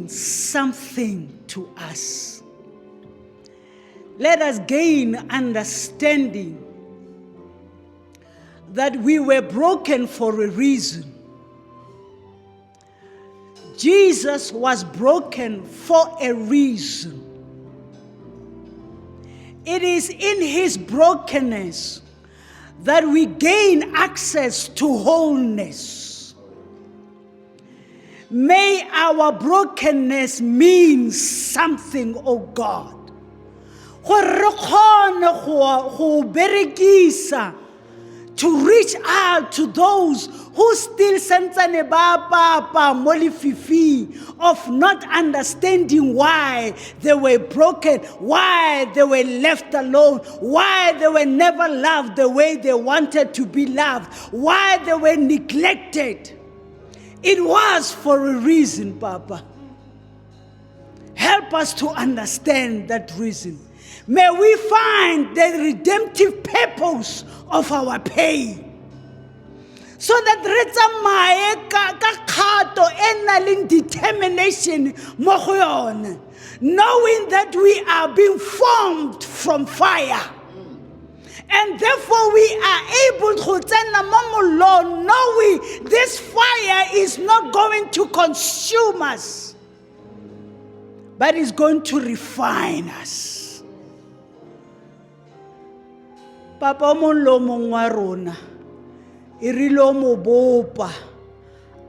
something to us. Let us gain understanding that we were broken for a reason. Jesus was broken for a reason. It is in his brokenness that we gain access to wholeness. May our brokenness mean something, oh God. To reach out to those who still sentsane ba papa mo lefifi of not understanding why they were broken, why they were left alone, why they were never loved the way they wanted to be loved, why they were neglected. It was for a reason, Papa. Help us to understand that reason. May we find the redemptive purpose of our pain. So that re tsamaye ka kgato e nang le determination mo go yone, knowing that we are being formed from fire. And therefore we are able to tsena mo molong, knowing this fire is not going to consume us, but is going to refine us. Papa monlo mongwa rona irilo mo bopa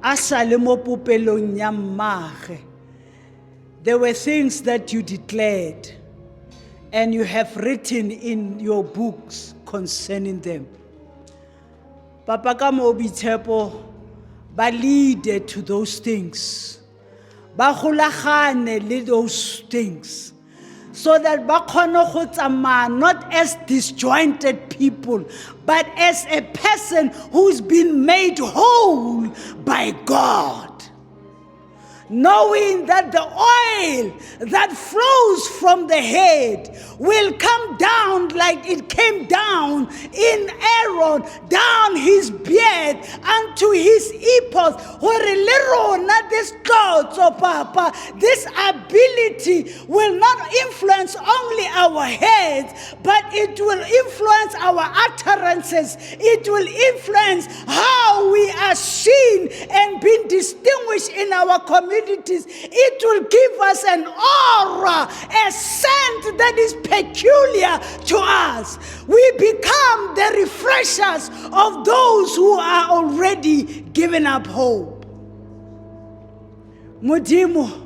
asale mo popelong ya mmage. There were things that you declared and you have written in your books concerning them. Papa ka mo Boitshepo ba lead to those things, ba golagane le those things, so that ba kgone go tsamaya not as disjointed people, but as a person who's been made whole by God. Knowing that the oil that flows from the head will come down like it came down in Aaron, down his beard unto his ephod. This thought, so Papa, this ability will not influence only our heads, but it will influence our utterances. It will influence how we are seen and being distinguished in our communities. It will give us an aura, a scent that is peculiar to us. We become the refreshers of those who are already given up hope. Modimo,